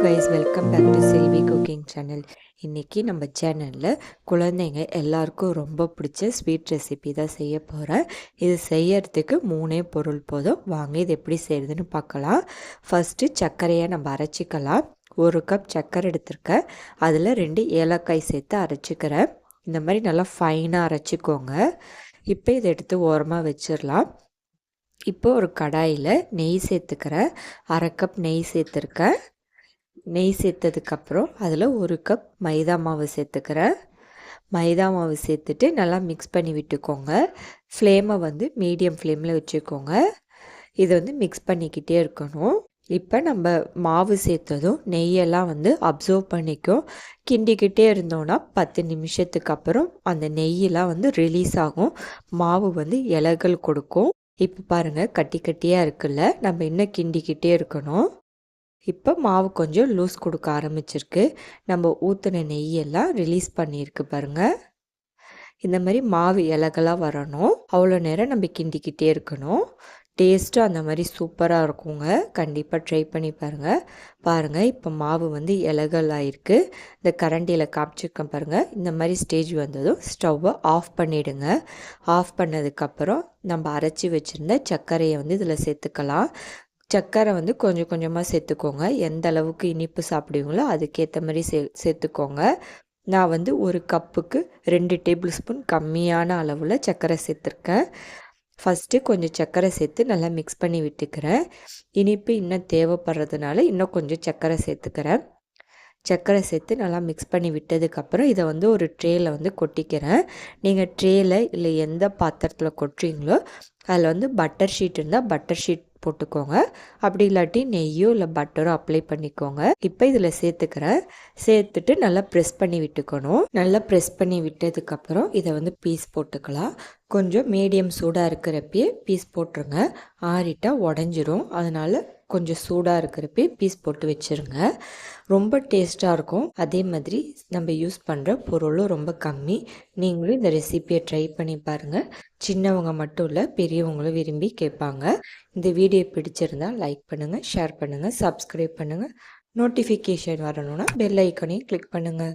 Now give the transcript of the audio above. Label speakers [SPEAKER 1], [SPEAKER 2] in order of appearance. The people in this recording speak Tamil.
[SPEAKER 1] Guys, welcome back to Selvi cooking channel. இன்றைக்கி நம்ம சேனலில் குழந்தைங்க எல்லாருக்கும் ரொம்ப பிடிச்ச ஸ்வீட் ரெசிபி தான் செய்ய போகிறேன். இது செய்யறதுக்கு 3 பொருள் போதும். வாங்க இது எப்படி செய்கிறதுன்னு பார்க்கலாம். ஃபஸ்ட்டு சர்க்கரையை நம்ம அரைச்சிக்கலாம். 1 கப் சர்க்கரை எடுத்துருக்கேன். அதில் 2 ஏலக்காய் சேர்த்து அரைச்சிக்கிறேன். இந்த மாதிரி நல்லா ஃபைனாக அரைச்சிக்கோங்க. இப்போ இதை எடுத்து ஓரமாக வச்சிடலாம். இப்போ ஒரு கடாயில் நெய் சேர்த்துக்கிறேன். 1/2 கப் நெய் சேர்த்துருக்கேன். நெய் சேர்த்ததுக்கப்புறம் அதில் 1 கப் மைதா மாவு சேர்த்துக்கிறேன். மைதா மாவு சேர்த்துட்டு நல்லா மிக்ஸ் பண்ணி விட்டுக்கோங்க. ஃப்ளேமை மீடியம் ஃப்ளேமில் வச்சுக்கோங்க. இதை மிக்ஸ் பண்ணிக்கிட்டே இருக்கணும். இப்போ நம்ம மாவு சேர்த்ததும் நெய்யெல்லாம் அப்சர்வ் பண்ணிக்கும். கிண்டிக்கிட்டே இருந்தோன்னா 10 நிமிஷத்துக்கு அப்புறம் அந்த நெய்யெல்லாம் ரிலீஸ் ஆகும். மாவு இலைகள் கொடுக்கும். இப்போ பாருங்கள், கட்டி கட்டியாக இருக்குல்ல, நம்ம இன்னும் கிண்டிக்கிட்டே இருக்கணும். இப்போ மாவு கொஞ்சம் லூஸ் கொடுக்க ஆரம்பிச்சிருக்கு. நம்ம ஊற்றின நெய்யெல்லாம் ரிலீஸ் பண்ணியிருக்கு பாருங்கள். இந்த மாதிரி மாவு இலகலாக வரணும். அவ்வளோ நேரம் நம்ம கிண்டிக்கிட்டே இருக்கணும். டேஸ்ட்டும் அந்த மாதிரி சூப்பராக இருக்குங்க. கண்டிப்பாக ட்ரை பண்ணி பாருங்கள். இப்போ மாவு இலகலாகிருக்கு. இந்த கரண்டியில் காமிச்சிருக்கேன் பாருங்கள். இந்த மாதிரி ஸ்டேஜ் வந்ததும் ஸ்டவ்வை ஆஃப் பண்ணிவிடுங்க. ஆஃப் பண்ணதுக்கப்புறம் நம்ம அரைச்சி வச்சுருந்த சர்க்கரையை இதில் சேர்த்துக்கலாம். சர்க்கரை கொஞ்சம் கொஞ்சமாக சேர்த்துக்கோங்க. எந்த அளவுக்கு இனிப்பு சாப்பிடுவீங்களோ அதுக்கேற்ற மாதிரி சேர்த்துக்கோங்க. நான் 1 கப்புக்கு 2 டேபிள் ஸ்பூன் கம்மியான அளவில் சர்க்கரை சேர்த்துருக்கேன். ஃபஸ்ட்டு கொஞ்சம் சர்க்கரை சேர்த்து நல்லா மிக்ஸ் பண்ணி விட்டுக்கிறேன். இனிப்பு இன்னும் தேவைப்படுறதுனால இன்னும் கொஞ்சம் சர்க்கரை சேர்த்துக்கிறேன். சர்க்கரை சேர்த்து நல்லா மிக்ஸ் பண்ணி விட்டதுக்கப்புறம் இதை ஒரு ட்ரேயில் கொட்டிக்கிறேன். நீங்கள் ட்ரேயில் இல்லை எந்த பாத்திரத்தில் கொட்டுறீங்களோ அதில் பட்டர் ஷீட் இருந்தால் பட்டர் ஷீட் போட்டுக்கோங்க. அப்படி இல்லாட்டி நெய்யோ இல்லை பட்டரோ அப்ளை பண்ணிக்கோங்க. இப்போ இதில் சேர்த்துக்கிறேன். சேர்த்துட்டு நல்லா ப்ரெஸ் பண்ணி விட்டுக்கணும். நல்லா ப்ரெஸ் பண்ணி விட்டதுக்கப்புறம் இதை பீஸ் போட்டுக்கலாம். கொஞ்சம் மீடியம் சூடாக இருக்கிறப்பே பீஸ் போட்டுருங்க. ஆறிட்டா உடஞ்சிரும். அதனால் கொஞ்சம் சூடாக இருக்கிறப்பே பீஸ் போட்டு வச்சுருங்க. ரொம்ப டேஸ்ட்டாக இருக்கும். அதே மாதிரி நம்ம யூஸ் பண்ணுற பொருளும் ரொம்ப கம்மி. நீங்களும் இந்த ரெசிபியை ட்ரை பண்ணி பாருங்கள். சின்னவங்க மட்டும் இல்லை, பெரியவங்களும் விரும்பி கேட்பாங்க. இந்த வீடியோ பிடிச்சிருந்தால் லைக் பண்ணுங்கள், ஷேர் பண்ணுங்கள், சப்ஸ்கிரைப் பண்ணுங்கள். நோட்டிஃபிகேஷன் வரணும்னா பெல் ஐக்கனையும் கிளிக் பண்ணுங்கள்.